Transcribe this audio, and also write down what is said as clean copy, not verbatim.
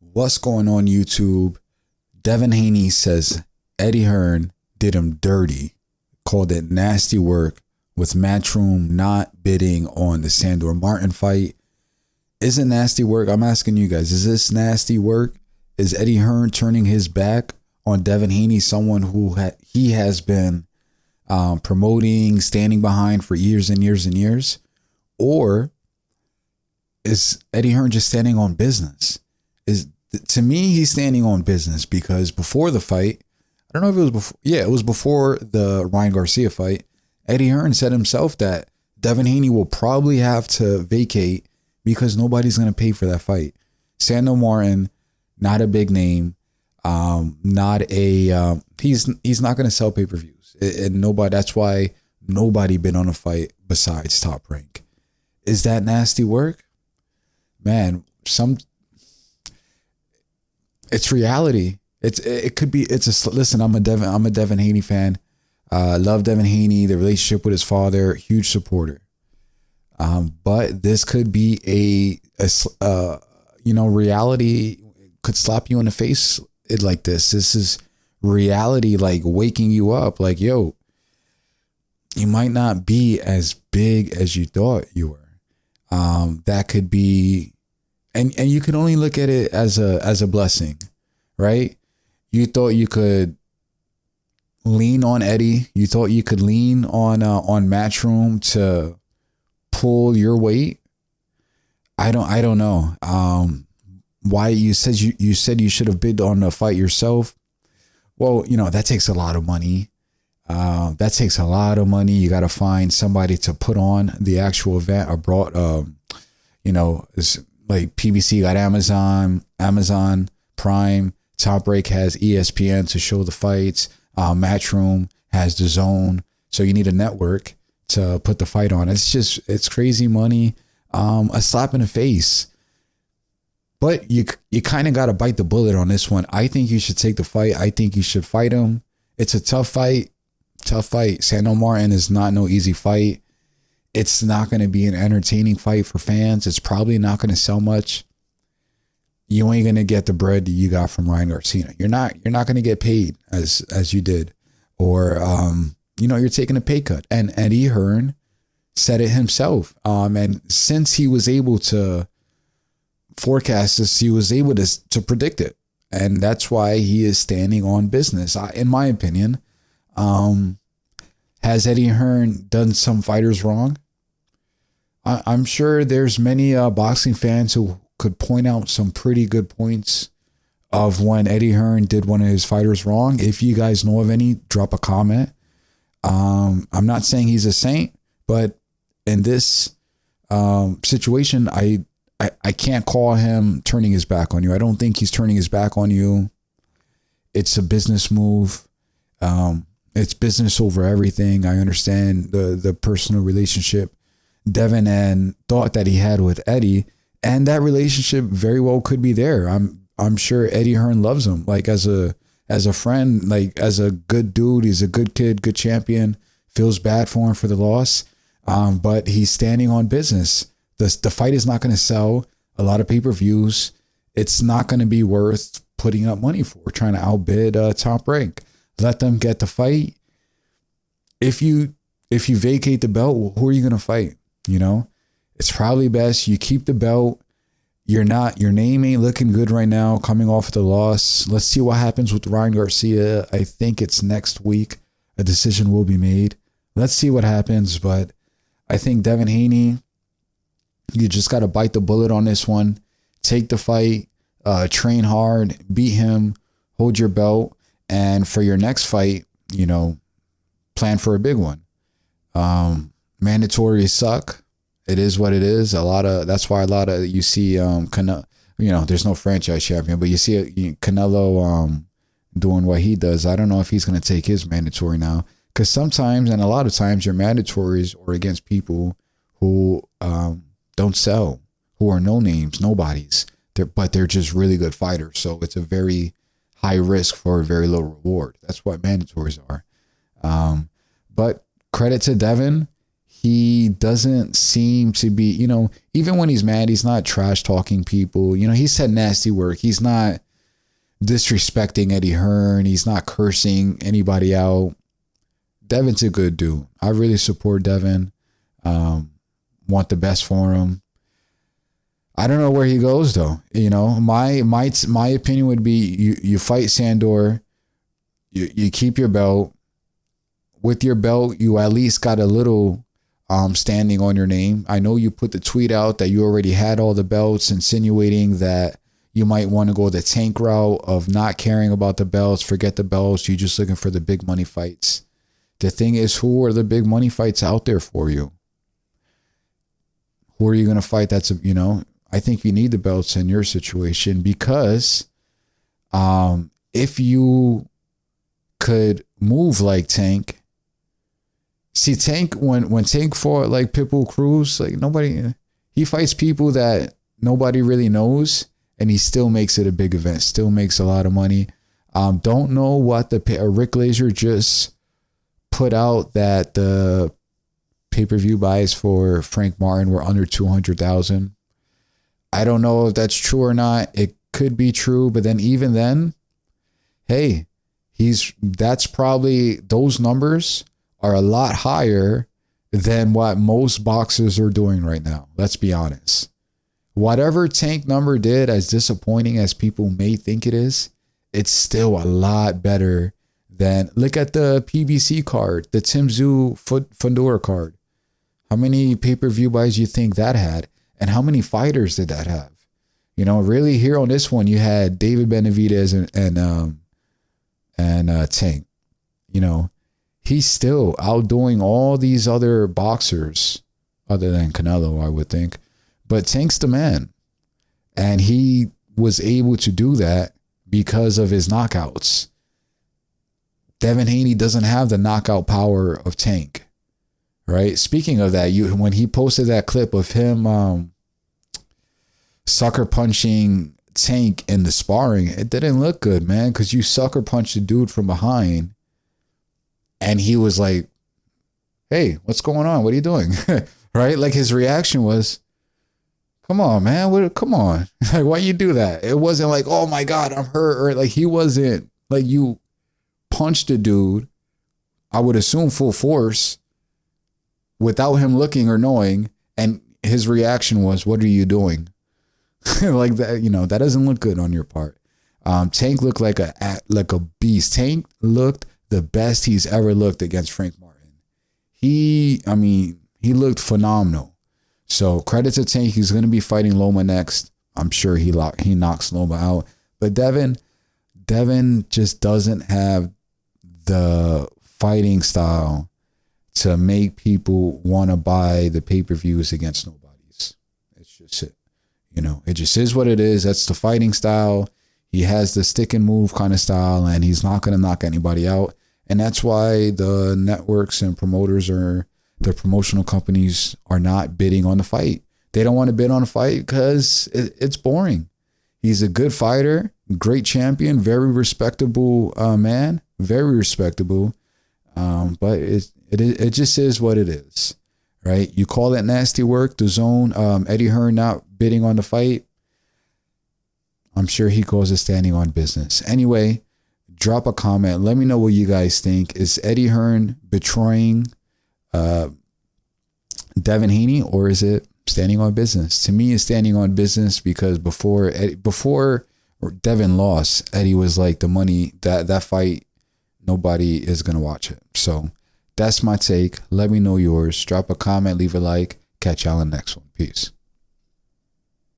What's going on YouTube? Devin Haney says Eddie Hearn did him dirty, called it nasty work, with Matchroom not bidding on the Sandor Martin fight. Is it nasty work? I'm asking you guys, is this nasty work? Is Eddie Hearn turning his back on Devin Haney, someone who he has been promoting, standing behind for years and years and years? Or is Eddie Hearn just standing on business? To me, he's standing on business because before the fight, I don't know if it was before. Yeah, it was before the Ryan Garcia fight. Eddie Hearn said himself that Devin Haney will probably have to vacate because nobody's going to pay for that fight. Sandor Martin, not a big name, not a he's not going to sell pay-per-views, and nobody. That's why nobody bid on a fight besides Top Rank. Is that nasty work, man? It's reality. It could be. Listen. I'm a Devin Haney fan. Love Devin Haney. The relationship with his father, huge supporter. But this could be reality could slap you in the face like this. This is reality, like waking you up. Like, yo, you might not be as big as you thought you were. That could be. And you can only look at it as a blessing, right? You thought you could lean on Eddie. You thought you could lean on Matchroom to pull your weight. I don't know. Why you said you should have bid on the fight yourself. Well, that takes a lot of money. That takes a lot of money. You got to find somebody to put on the actual event abroad. It's like PBC got Amazon Prime. Top Rank has ESPN to show the fights. Matchroom has the Zone. So you need a network to put the fight on. It's crazy money. A slap in the face. But you kind of got to bite the bullet on this one. I think you should take the fight. I think you should fight him. It's a tough fight. Sandor Martin is not no easy fight. It's not going to be an entertaining fight for fans. It's probably not going to sell much. You ain't going to get the bread that you got from Ryan Garcia. You're not going to get paid as you did. Or, you're taking a pay cut. And Eddie Hearn said it himself. And since he was able to forecast this, he was able to predict it. And that's why he is standing on business. In my opinion, has Eddie Hearn done some fighters wrong? I'm sure there's many boxing fans who could point out some pretty good points of when Eddie Hearn did one of his fighters wrong. If you guys know of any, drop a comment. I'm not saying he's a saint, but in this situation, I can't call him turning his back on you. I don't think he's turning his back on you. It's a business move. It's business over everything. I understand the personal relationship Devin thought that he had with Eddie, and that relationship very well could be there. I'm sure Eddie Hearn loves him, like as a friend, like as a good dude. He's a good kid, good champion. Feels bad for him for the loss, but he's standing on business. The fight is not going to sell a lot of pay-per-views. It's not going to be worth putting up money for, trying to outbid Top Rank. Let them get the fight. If you vacate the belt, who are you going to fight? It's probably best you keep the belt. Your name ain't looking good right now, coming off the loss. Let's see what happens with Ryan Garcia. I think it's next week. A decision will be made. Let's see what happens. But I think Devin Haney, you just got to bite the bullet on this one. Take the fight, train hard, beat him, hold your belt. And for your next fight, plan for a big one. Mandatories suck. It is what it is. That's why you see Canelo, there's no franchise champion, but you see Canelo doing what he does. I don't know if he's going to take his mandatory now, because sometimes, and a lot of times, your mandatories are against people who don't sell, who are no names, nobodies. But they're just really good fighters. So it's a very high risk for a very low reward. That's what mandatories are. But credit to Devin. he doesn't seem to be, you know, even when he's mad, he's not trash talking people. You know, he said nasty work. He's not disrespecting Eddie Hearn. He's not cursing anybody out. Devin's a good dude. I really support Devin. Want the best for him. I don't know where he goes though. You know, my opinion would be you fight Sandor, you keep your belt. With your belt, you at least got a little standing on your name. I know you put the tweet out that you already had all the belts, insinuating that you might want to go the Tank route of not caring about the belts, forget the belts, you're just looking for the big money fights. The thing is, who are the big money fights out there for you? Who are you going to fight? That's, you know, I think you need the belts in your situation, because if you could move like Tank, see Tank, when Tank fought like Pitbull Cruz, like nobody, he fights people that nobody really knows, and he still makes it a big event, still makes a lot of money. Don't know what Rick Laser just put out that the pay-per-view buys for Frank Martin were under 200,000. I don't know if that's true or not. It could be true, but then even then, hey, that's probably, those numbers are a lot higher than what most boxers are doing right now. Let's be honest. Whatever Tank number did, as disappointing as people may think it is, it's still a lot better than, look at the PBC card, the Tim Tszyu Fundora card. How many pay-per-view buys you think that had? And how many fighters did that have? You know, really here on this one, you had David Benavidez and Tank. You know, he's still outdoing all these other boxers, other than Canelo, I would think. But Tank's the man. And he was able to do that because of his knockouts. Devin Haney doesn't have the knockout power of Tank. Right? Speaking of that, when he posted that clip of him sucker punching Tank in the sparring, it didn't look good, man, because you sucker punched a dude from behind and he was like, hey, what's going on? What are you doing? Right? Like his reaction was, come on, man. Come on. Like, why you do that? It wasn't like, oh my God, I'm hurt. Or like, he wasn't like, you punched a dude, I would assume full force, without him looking or knowing, and his reaction was, what are you doing? Like that, you know, that doesn't look good on your part. Tank looked like a beast. Tank looked the best he's ever looked against Frank Martin. He looked phenomenal. So credit to Tank. He's going to be fighting Loma next. I'm sure he knocks Loma out. But Devin just doesn't have the fighting style to make people want to buy the pay-per-views against nobodies. It's just it. You know, it just is what it is. That's the fighting style. He has the stick and move kind of style, and he's not going to knock anybody out. And that's why the networks and promoters the promotional companies are not bidding on the fight. They don't want to bid on a fight because it's boring. He's a good fighter, great champion, very respectable man, very respectable. But it just is what it is, right? You call it nasty work. The Zone, Eddie Hearn not bidding on the fight. I'm sure he calls it standing on business. Anyway, drop a comment. Let me know what you guys think. Is Eddie Hearn betraying Devin Haney, or is it standing on business? To me, it's standing on business, because before Devin lost, Eddie was like, the money, that fight, nobody is going to watch it. So that's my take. Let me know yours. Drop a comment, leave a like. Catch y'all in the next one. Peace.